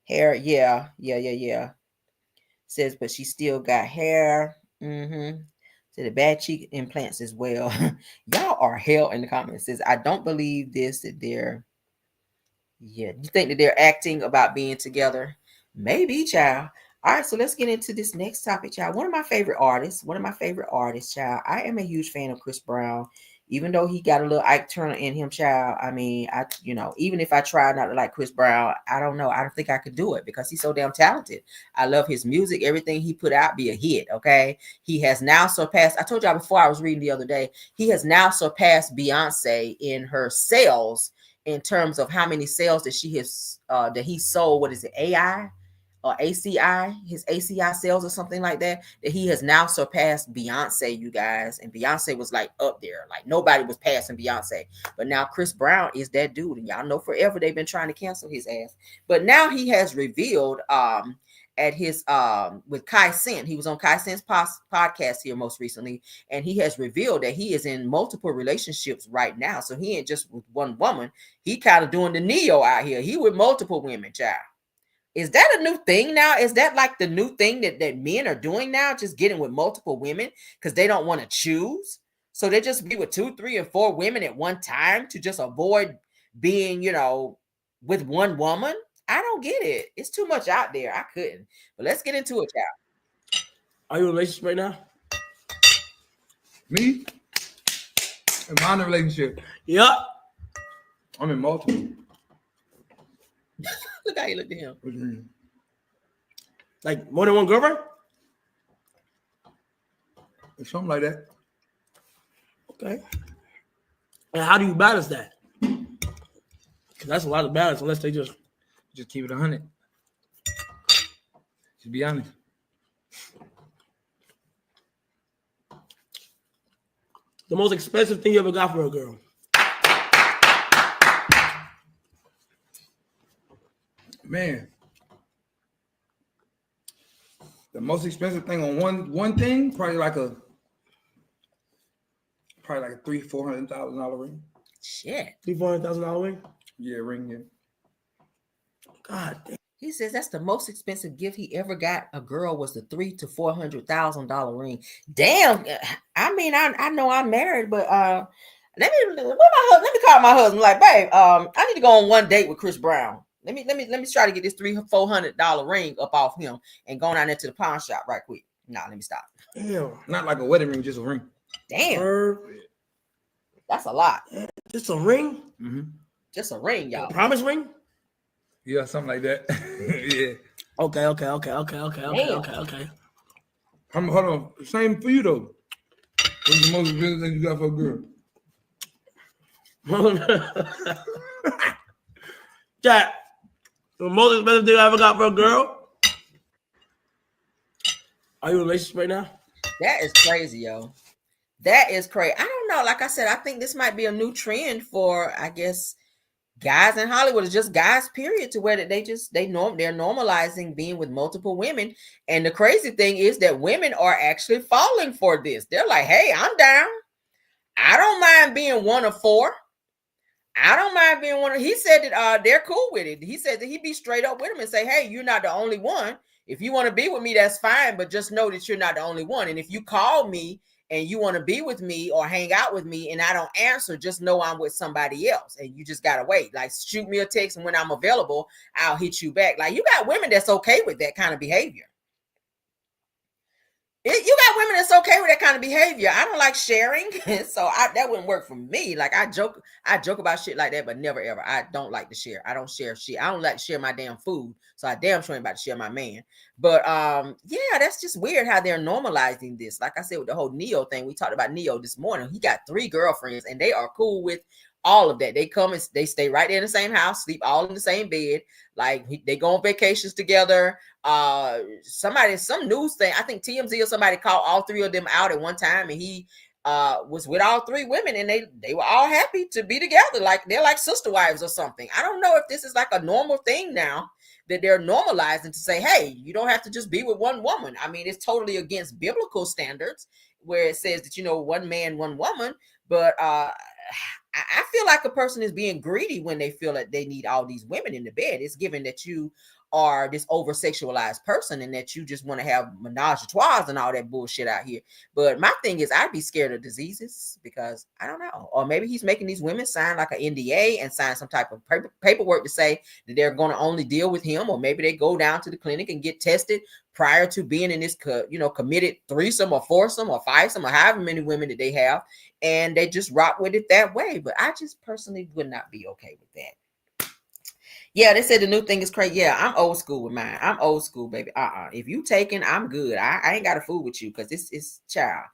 Hair. Yeah. Says, but she still got hair. So the bad cheek implants as well. Y'all are hell in the comments. Says, I don't believe this, that they're, you think that they're acting about being together? Maybe, child. All right, so let's get into this next topic, child. One of my favorite artists, child. I am a huge fan of Chris Brown, even though he got a little Ike Turner in him, child. I mean, even if I try not to like Chris Brown, I don't know. I don't think I could do it because he's so damn talented. I love his music. Everything he put out be a hit, okay? He has now surpassed, I told y'all before I was reading the other day, he has now surpassed Beyonce in her sales in terms of how many sales that she has, that he sold, what is it, AI? Or ACI, his ACI sales or something like that he has now surpassed Beyonce, you guys. And Beyonce was like up there. Like nobody was passing Beyonce. But now Chris Brown is that dude. And y'all know forever they've been trying to cancel his ass. But now he has revealed at his with Kai Sin. He was on Kai Sin's podcast here most recently. And he has revealed that he is in multiple relationships right now. So he ain't just with one woman. He kind of doing the Neo out here. He with multiple women, child. Is that a new thing now? Is that like the new thing that men are doing now? Just getting with multiple women because they don't want to choose. So they just be with 2, 3, and 4 women at one time to just avoid being, with one woman. I don't get it. It's too much out there. I couldn't. But let's get into it, child. Are you in a relationship right now? Me? Am I in a relationship? Yep. I'm in multiple. Look how you look at him. What do you mean? Like more than one girlfriend? It's something like that. Okay. And how do you balance that? Because that's a lot of balance unless they just keep it 100. Just be honest. the most expensive thing you ever got for a girl. Man, the most expensive thing on one thing, probably like a $300,000-$400,000 ring. Shit. $300,000-$400,000 ring? Yeah, ring, yeah. God damn. He says that's the most expensive gift he ever got a girl was the $300,000 to $400,000 ring. Damn. I mean, I know I'm married, but let me call my husband. Like, babe, I need to go on one date with Chris Brown. Let me try to get this $300-$400 ring up off him and go down into the pawn shop right quick. Nah, let me stop. Damn. Not like a wedding ring, just a ring. Damn. That's a lot. Just a ring? Mm-hmm. Just a ring, y'all. A promise ring? Yeah, something like that. Yeah. Okay. Damn. Hold on. Same for you though. What's the most expensive thing you got for a girl? Jack, the most expensive thing I ever got for a girl? Are you in a relationship right now? That is crazy, yo. That is crazy. I don't know. Like I said, I think this might be a new trend for, I guess, guys in Hollywood. It's just guys, period, to where they're normalizing being with multiple women. And the crazy thing is that women are actually falling for this. They're like, hey, I'm down. I don't mind being one of four. I don't mind being one of. He said that they're cool with it. He said that he'd be straight up with him and say, hey, you're not the only one. If you want to be with me, that's fine. But just know that you're not the only one. And if you call me and you want to be with me or hang out with me and I don't answer, just know I'm with somebody else. And you just got to wait. Like, shoot me a text, and when I'm available, I'll hit you back. Like, you got women that's okay with that kind of behavior. You got women that's okay with that kind of behavior. I don't like sharing, so that wouldn't work for me. Like I joke about shit like that, but never ever. I don't like to share. I don't share shit. I don't like to share my damn food, so I damn sure ain't about to share my man. But yeah, that's just weird how they're normalizing this. Like I said with the whole Neo thing, we talked about Neo this morning. He got 3 girlfriends, and they are cool with all of that. They come and they stay right there in the same house, sleep all in the same bed. Like they go on vacations together. Some news thing, I think TMZ or somebody called all 3 of them out at one time, and he was with all 3 women, and they were all happy to be together, like they're like sister wives or something. I don't know if this is like a normal thing now that they're normalizing to say, hey, you don't have to just be with one woman. I mean, it's totally against biblical standards where it says that, one man, one woman. But I feel like a person is being greedy when they feel that they need all these women in the bed. It's given that you are this over sexualized person and that you just want to have menage a trois and all that bullshit out here. But my thing is, I'd be scared of diseases because I don't know. Or maybe he's making these women sign like an NDA and sign some type of paperwork to say that they're going to only deal with him. Or maybe they go down to the clinic and get tested prior to being in this, committed threesome or foursome or fivesome or however many women that they have. And they just rock with it that way. But I just personally would not be okay with that. Yeah, they said the new thing is crazy. Yeah, I'm old school with mine. I'm old school, baby. If you taking, I'm good. I ain't got to fool with you because it's child.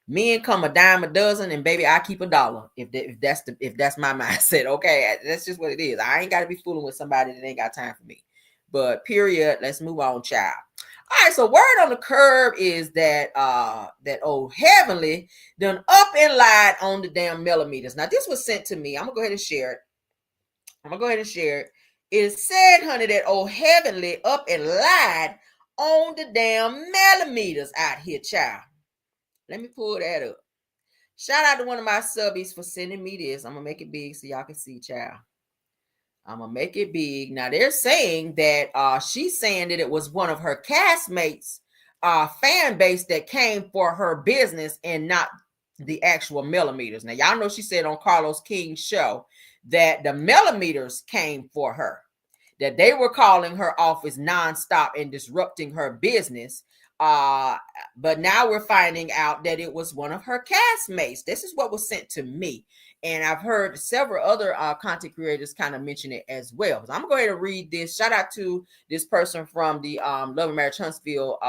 Men come a dime a dozen, and baby, I keep $1. If that's my mindset, okay, that's just what it is. I ain't got to be fooling with somebody that ain't got time for me. But period. Let's move on, child. All right, so word on the curb is that that old Heavenly done up and lied on the damn millimeters. Now this was sent to me. I'm gonna go ahead and share it. It said, honey, that old Heavenly up and lied on the damn millimeters out here, child. Let me pull that up. Shout out to one of my subbies for sending me this. I'm gonna make it big so y'all can see, child. I'm gonna make it big. Now they're saying that she's saying that it was one of her castmates fan base that came for her business and not the actual millimeters. Now y'all know she said on Carlos King's show that the millimeters came for her, that they were calling her office nonstop and disrupting her business. But now we're finding out that it was one of her castmates. This is what was sent to me. And I've heard several other content creators kind of mention it as well. So I'm going to go ahead and read this. Shout out to this person from the Love and Marriage Huntsville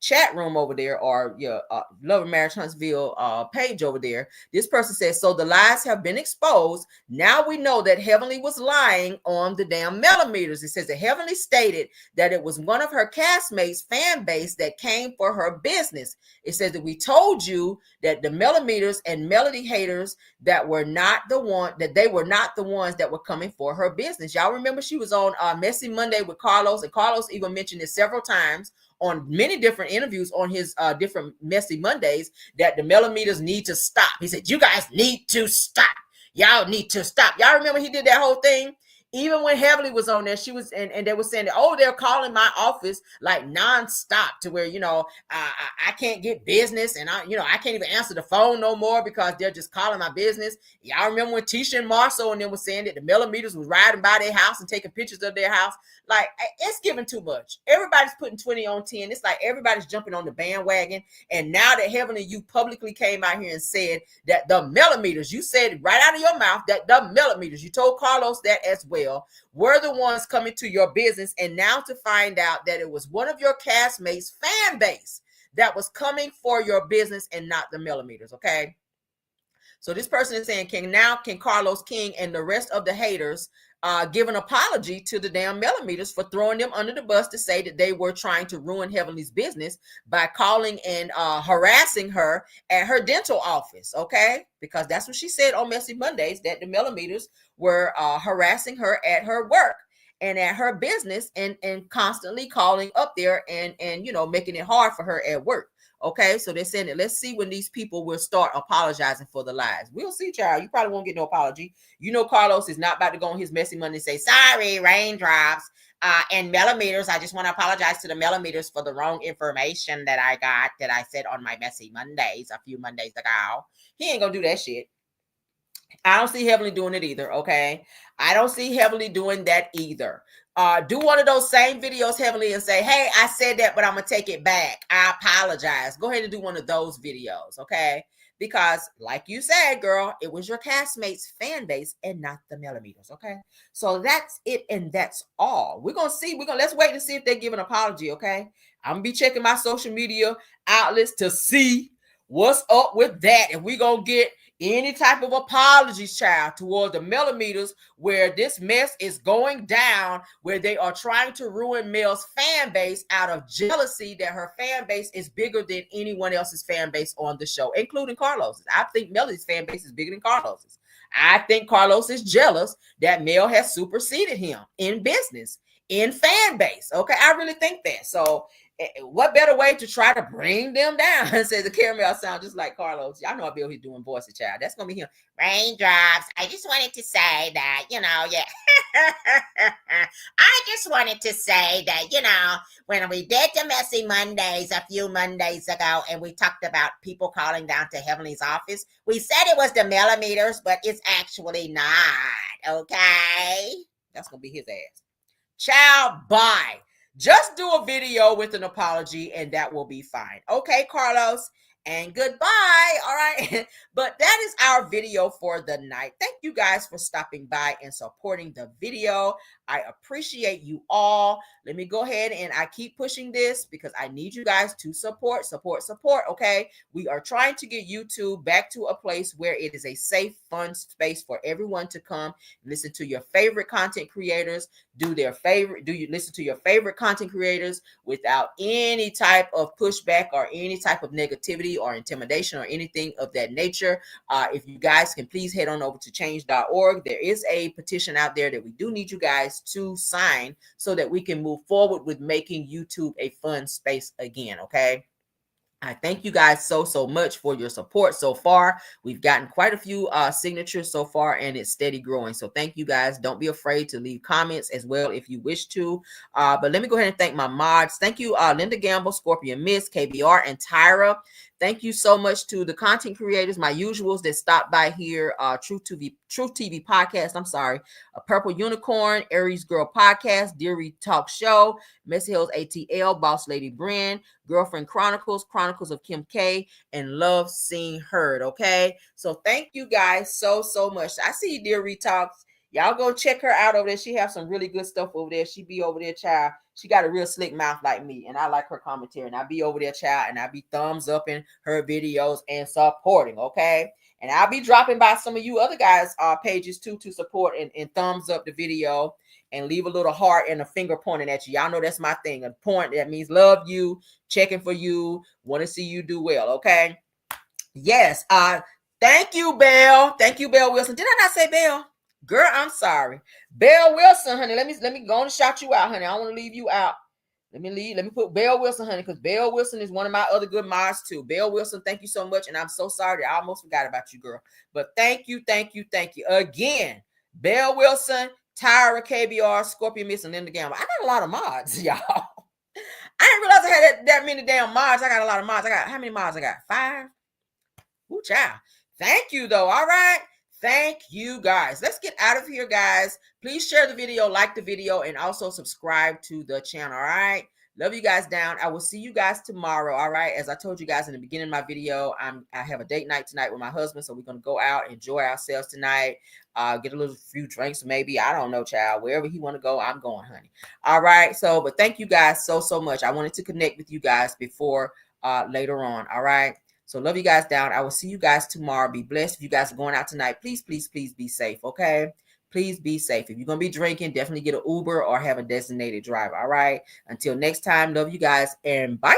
chat room over there, or your Love and Marriage Huntsville page over there. This person says, so the lies have been exposed. Now we know that Heavenly was lying on the damn millimeters. It says that Heavenly stated that it was one of her castmates' fan base that came for her business. It says that we told you that the millimeters and Melody haters that were not the one, that they were not the ones that were coming for her business. Y'all remember she was on Messy Monday with Carlos, and Carlos even mentioned it several times on many different interviews on his different Messy Mondays, that the millimeters need to stop. He said, you guys need to stop. Y'all need to stop. Y'all remember he did that whole thing? Even when Heavenly was on there, she was, and they were saying that, oh, they're calling my office like nonstop to where, I can't get business, and I can't even answer the phone no more because they're just calling my business. Y'all remember when Tisha and Marceau and them was saying that the millimeters was riding by their house and taking pictures of their house? Like, it's giving too much. Everybody's putting 20 on 10. It's like everybody's jumping on the bandwagon. And now that Heavenly, you publicly came out here and said that the millimeters, you said right out of your mouth that the millimeters, you told Carlos that as well, were the ones coming to your business. And now to find out that it was one of your castmates' fan base that was coming for your business and not the millimeters, okay? So this person is saying, can Carlos King and the rest of the haters give an apology to the damn millimeters for throwing them under the bus to say that they were trying to ruin Heavenly's business by calling and harassing her at her dental office, okay? Because that's what she said on Messy Mondays, that the millimeters were harassing her at her work and at her business and constantly calling up there and making it hard for her at work. Okay, so they're saying that let's see when these people will start apologizing for the lies. We'll see, child. You probably won't get no apology. Carlos is not about to go on his Messy Monday and say, sorry, raindrops and millimeters. I just want to apologize to the millimeters for the wrong information that I said on my Messy Mondays a few Mondays ago. He ain't gonna do that shit. I don't see Heavenly doing it either, okay? I don't see Heavenly doing that either. do one of those same videos, Heavenly, and say, hey, I said that, but I'm going to take it back. I apologize. Go ahead and do one of those videos, okay? Because like you said, girl, it was your castmates' fan base and not the millimeters, okay? So that's it, and that's all. We're going to see. Let's wait to see if they give an apology, okay? I'm going to be checking my social media outlets to see what's up with that. If we're going to get any type of apologies, child, toward the millimeters, where this mess is going down, where they are trying to ruin Mel's fan base out of jealousy that her fan base is bigger than anyone else's fan base on the show, including Carlos's. I think Mel's fan base is bigger than Carlos's. I think Carlos is jealous that Mel has superseded him in business, in fan base. Okay, I really think that. So what better way to try to bring them down? Says the caramel sound just like Carlos. Y'all know I'll be over here doing voice, child. That's gonna be him. Raindrops. I just wanted to say that, yeah. I just wanted to say that, when we did the Messy Mondays a few Mondays ago, and we talked about people calling down to Heavenly's office, we said it was the millimeters, but it's actually not. Okay, that's gonna be his ass. Child, bye. Just do a video with an apology and that will be fine. Okay, Carlos, and goodbye. All right. But that is our video for the night. Thank you guys for stopping by and supporting the video. I appreciate you all. Let me go ahead and I keep pushing this because I need you guys to support. Okay. We are trying to get YouTube back to a place where it is a safe, fun space for everyone to come listen to your favorite content creators, do you listen to your favorite content creators without any type of pushback or any type of negativity or intimidation or anything of that nature. If you guys can please head on over to change.org. There is a petition out there that we do need you guys to sign so that we can move forward with making YouTube a fun space again. Okay. I thank you guys so much for your support so far. We've gotten quite a few signatures so far, and it's steady growing. So thank you guys. Don't be afraid to leave comments as well if you wish to. But let me go ahead and thank my mods. Thank you, Linda Gamble, Scorpion Miss, KBR, and Tyra. Thank you so much to the content creators, my usuals that stopped by here. Truth TV Podcast. I'm sorry. Purple Unicorn, Aries Girl Podcast, Deary Talk Show, Messy Hills ATL, Boss Lady Brand, Girlfriend Chronicles, Chronicles of Kim K, and Love Seen Heard. Okay. So thank you guys so much. I see you, Deary Talks. Y'all go check her out over there. She have some really good stuff over there. She be over there, child. She got a real slick mouth like me, and I like her commentary. And I be over there, child, and I be thumbs up in her videos and supporting, okay? And I'll be dropping by some of you other guys' pages too to support and thumbs up the video and leave a little heart and a finger pointing at you. Y'all know that's my thing. A point that means love you, checking for you, want to see you do well, okay? Yes. Thank you, Belle. Thank you, Belle Wilson. Did I not say Belle? Girl, I'm sorry. Belle Wilson, honey. Let me go and shout you out, honey. I don't want to leave you out. Let me put Belle Wilson, honey, because Belle Wilson is one of my other good mods too. Belle Wilson, thank you so much. And I'm so sorry that I almost forgot about you, girl. But thank you again. Belle Wilson, Tyra, KBR, Scorpion Miss, and Linda Gamble. I got a lot of mods, y'all. I didn't realize I had that many damn mods. I got a lot of mods. How many mods I got? 5? Ooh, child. Thank you, though. All right. Thank you, guys. Let's get out of here, guys. Please share the video, like the video, and also subscribe to the channel, all right? Love you guys down. I will see you guys tomorrow, all right? As I told you guys in the beginning of my video, I have a date night tonight with my husband, so we're going to go out, enjoy ourselves tonight, get a few drinks maybe. I don't know, child. Wherever he want to go, I'm going, honey. All right? So, but thank you guys so much. I wanted to connect with you guys before later on, all right? So love you guys down. I will see you guys tomorrow. Be blessed. If you guys are going out tonight, please be safe, okay? Please be safe. If you're going to be drinking, definitely get an Uber or have a designated driver, all right? Until next time, love you guys, and bye.